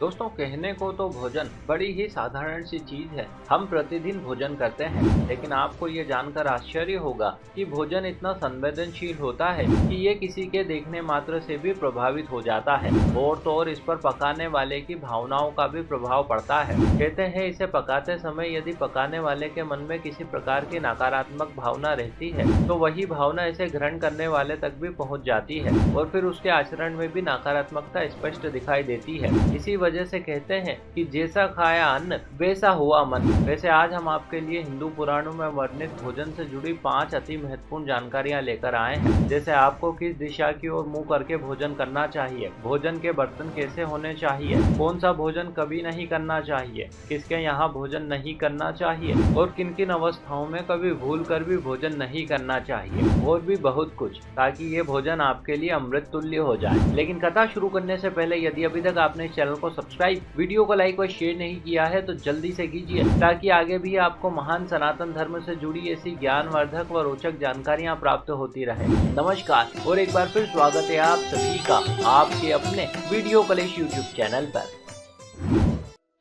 दोस्तों, कहने को तो भोजन बड़ी ही साधारण सी चीज है। हम प्रतिदिन भोजन करते हैं, लेकिन आपको ये जानकर आश्चर्य होगा कि भोजन इतना संवेदनशील होता है कि ये किसी के देखने मात्र से भी प्रभावित हो जाता है। और तो और इस पर पकाने वाले की भावनाओं का भी प्रभाव पड़ता है। कहते हैं इसे पकाते समय यदि पकाने वाले के मन में किसी प्रकार की नकारात्मक भावना रहती है तो वही भावना इसे ग्रहण करने वाले तक भी पहुंच जाती है और फिर उसके आचरण में भी नकारात्मकता स्पष्ट दिखाई देती है। इसी वजह से कहते हैं कि जैसा खाया अन्न वैसा हुआ मन। वैसे आज हम आपके लिए हिंदू पुराणों में वर्णित भोजन से जुड़ी 5 अति महत्वपूर्ण जानकारियां लेकर आए हैं। जैसे आपको किस दिशा की ओर मुंह करके भोजन करना चाहिए, भोजन के बर्तन कैसे होने चाहिए, कौन सा भोजन कभी नहीं करना चाहिए, किसके यहाँ भोजन नहीं करना चाहिए और किन किन अवस्थाओं में कभी भूल कर भी भोजन नहीं करना चाहिए, और भी बहुत कुछ, ताकि ये भोजन आपके लिए अमृत तुल्य हो जाए। लेकिन कथा शुरू करने से पहले यदि अभी तक आपने इस चैनल को सब्सक्राइब, वीडियो को लाइक और शेयर नहीं किया है तो जल्दी से कीजिए, ताकि आगे भी आपको महान सनातन धर्म से जुड़ी ऐसी ज्ञानवर्धक व रोचक जानकारियां प्राप्त होती रहे। नमस्कार और एक बार फिर स्वागत है आप सभी का आपके अपने वीडियो कलेश यूट्यूब चैनल पर।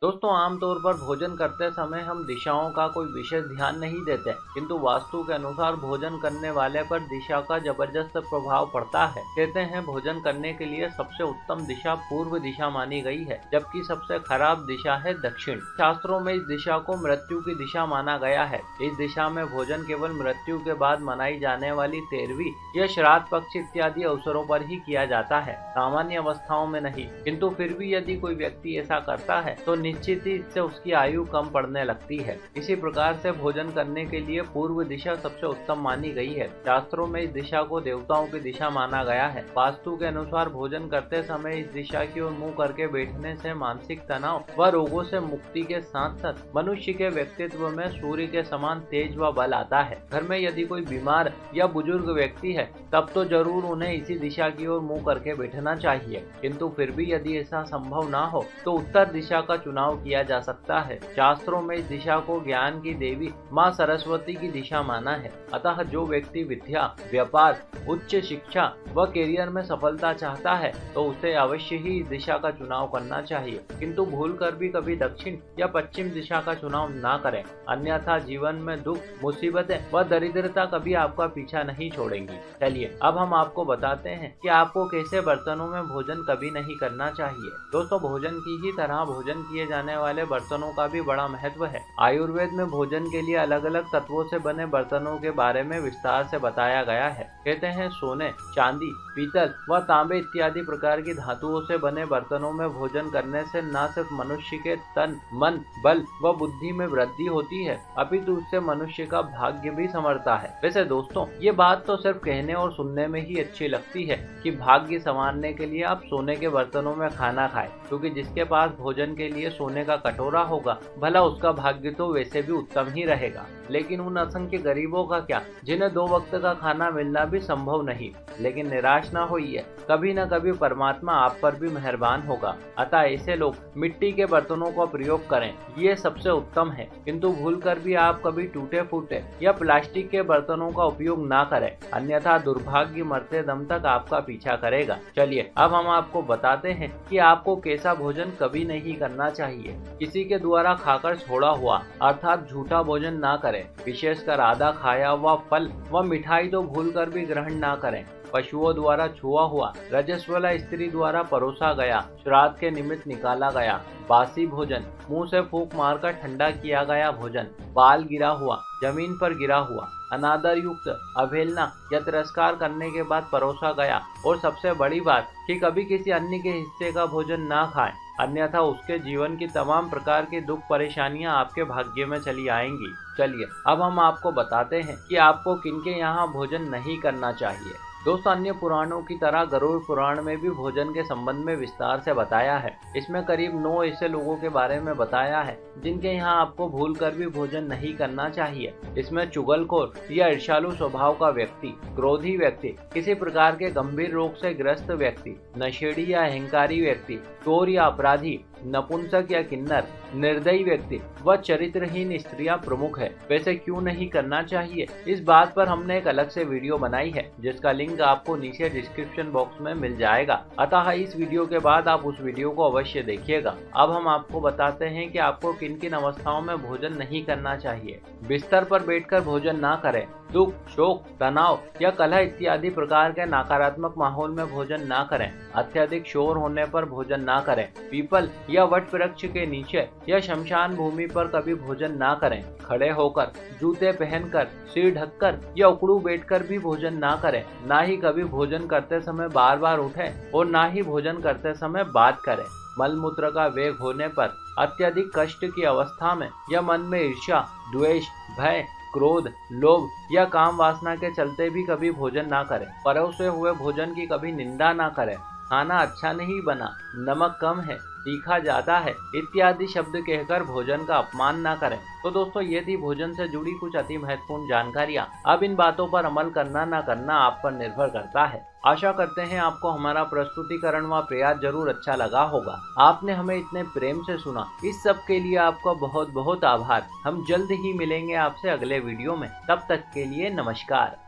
दोस्तों, आमतौर पर भोजन करते समय हम दिशाओं का कोई विशेष ध्यान नहीं देते, किंतु वास्तु के अनुसार भोजन करने वाले पर दिशा का जबरदस्त प्रभाव पड़ता है। कहते हैं भोजन करने के लिए सबसे उत्तम दिशा पूर्व दिशा मानी गई है, जबकि सबसे खराब दिशा है दक्षिण। शास्त्रों में इस दिशा को मृत्यु की दिशा माना गया है। इस दिशा में भोजन केवल मृत्यु के बाद मनाई जाने वाली 13वीं या श्राद्ध पक्ष इत्यादि अवसरों पर ही किया जाता है, सामान्य अवस्थाओं में नहीं। किंतु फिर भी यदि कोई व्यक्ति ऐसा करता है तो निश्चित ही इससे उसकी आयु कम पड़ने लगती है। इसी प्रकार से भोजन करने के लिए पूर्व दिशा सबसे उत्तम मानी गई है। शास्त्रों में इस दिशा को देवताओं की दिशा माना गया है। वास्तु के अनुसार भोजन करते समय इस दिशा की ओर मुंह करके बैठने से मानसिक तनाव व रोगों से मुक्ति के साथ साथ मनुष्य के व्यक्तित्व में सूर्य के समान तेज व बल आता है। घर में यदि कोई बीमार या बुजुर्ग व्यक्ति है तब तो जरूर उन्हें इसी दिशा की ओर मुंह करके बैठना चाहिए, किंतु फिर भी यदि ऐसा संभव ना हो तो उत्तर दिशा का चुनाव किया जा सकता है। शास्त्रों में इस दिशा को ज्ञान की देवी माँ सरस्वती की दिशा माना है। अतः जो व्यक्ति विद्या, व्यापार, उच्च शिक्षा व करियर में सफलता चाहता है तो उसे अवश्य ही इस दिशा का चुनाव करना चाहिए, किंतु भूलकर भी कभी दक्षिण या पश्चिम दिशा का चुनाव ना करें, अन्यथा जीवन में दुख, मुसीबतें व दरिद्रता कभी आपका पीछा नहीं छोड़ेंगी। चलिए अब हम आपको बताते हैं कि आपको कैसे बर्तनों में भोजन कभी नहीं करना चाहिए। दोस्तों, भोजन की ही तरह भोजन किए जाने वाले बर्तनों का भी बड़ा महत्व है। आयुर्वेद में भोजन के लिए अलग अलग तत्वों से बने बर्तनों के बारे में विस्तार से बताया गया है। कहते हैं सोने, चांदी, पीतल व तांबे इत्यादि प्रकार की धातुओं से बने बर्तनों में भोजन करने से न सिर्फ मनुष्य के तन, मन, बल व बुद्धि में वृद्धि होती है, अपितु उससे मनुष्य का भाग्य भी संवरता है। वैसे दोस्तों, ये बात तो सिर्फ कहने और सुनने में ही अच्छी लगती है कि भाग्य संवारने के लिए आप सोने के बर्तनों में खाना खाएं, क्योंकि जिसके पास भोजन के लिए सोने का कटोरा होगा भला उसका भाग्य तो वैसे भी उत्तम ही रहेगा। लेकिन उन असंख्य गरीबों का क्या, जिन्हें 2 वक्त का खाना मिलना भी संभव नहीं। लेकिन निराश ना होइए, कभी न कभी परमात्मा आप पर भी मेहरबान होगा। अतः ऐसे लोग मिट्टी के बर्तनों का प्रयोग करें, ये सबसे उत्तम है। किंतु भूल कर भी आप कभी टूटे फूटे या प्लास्टिक के बर्तनों का उपयोग ना करें, अन्यथा दुर्भाग्य मरते दम तक आपका पीछा करेगा। चलिए अब हम आपको बताते हैं कि आपको कैसा भोजन कभी नहीं करना चाहिए। किसी के द्वारा खाकर छोड़ा हुआ अर्थात झूठा भोजन ना करें। विशेषकर आधा खाया हुआ फल व मिठाई तो भूलकर भी ग्रहण ना करें। पशुओं द्वारा छुआ हुआ, रजस्वला स्त्री द्वारा परोसा गया, श्राद्ध के निमित्त निकाला गया बासी भोजन, मुंह से फूंक मारकर ठंडा किया गया भोजन, बाल गिरा हुआ, जमीन पर गिरा हुआ, अनादर युक्त, अवहेलना या तिरस्कार करने के बाद परोसा गया, और सबसे बड़ी बात कि कभी किसी अन्य के हिस्से का भोजन ना खाएं, अन्यथा उसके जीवन की तमाम प्रकार की दुख परेशानियां आपके भाग्य में चली आएंगी। चलिए अब हम आपको बताते हैं कि आपको किनके यहाँ भोजन नहीं करना चाहिए। दोस्तों, अन्य पुराणों की तरह गरुड़ पुराण में भी भोजन के संबंध में विस्तार से बताया है। इसमें करीब 9 ऐसे लोगों के बारे में बताया है जिनके यहाँ आपको भूलकर भी भोजन नहीं करना चाहिए। इसमें चुगलखोर या ईर्ष्यालु स्वभाव का व्यक्ति, क्रोधी व्यक्ति, किसी प्रकार के गंभीर रोग से ग्रस्त व्यक्ति, नशेड़ी या अहंकारी व्यक्ति, चोर या अपराधी, नपुंसक या किन्नर, निर्दयी व्यक्ति व चरित्रहीन स्त्रियां प्रमुख है। वैसे क्यों नहीं करना चाहिए, इस बात पर हमने एक अलग से वीडियो बनाई है जिसका लिंक लिंक आपको नीचे डिस्क्रिप्शन बॉक्स में मिल जाएगा। अतः इस वीडियो के बाद आप उस वीडियो को अवश्य देखिएगा। अब हम आपको बताते हैं कि आपको किन किन अवस्थाओं में भोजन नहीं करना चाहिए। बिस्तर पर बैठकर भोजन ना करें। दुख, शोक, तनाव या कलह इत्यादि प्रकार के नकारात्मक माहौल में भोजन ना करें। अत्यधिक शोर होने पर भोजन ना करें। पीपल या वट वृक्ष के नीचे या शमशान भूमि पर कभी भोजन ना करें। खड़े होकर, जूते पहनकर, सिर ढककर या उकड़ू बैठकर भी भोजन ना करें। ना ही कभी भोजन करते समय बार बार उठें और ना ही भोजन करते समय बात करें। मलमूत्र का वेग होने पर, अत्यधिक कष्ट की अवस्था में या मन में ईर्ष्या, द्वेष, भय, क्रोध, लोभ या काम वासना के चलते भी कभी भोजन ना करें। परोसे हुए भोजन की कभी निंदा ना करें। खाना अच्छा नहीं बना, नमक कम है, तीखा ज्यादा है इत्यादि शब्द कहकर भोजन का अपमान ना करें। तो दोस्तों, ये थी भोजन से जुड़ी कुछ अति महत्वपूर्ण जानकारियां। अब इन बातों पर अमल करना ना करना आप पर निर्भर करता है। आशा करते हैं आपको हमारा प्रस्तुतिकरण व प्रयास जरूर अच्छा लगा होगा। आपने हमें इतने प्रेम से सुना, इस सब के लिए आपका बहुत बहुत आभार। हम जल्द ही मिलेंगे आपसे अगले वीडियो में। तब तक के लिए नमस्कार।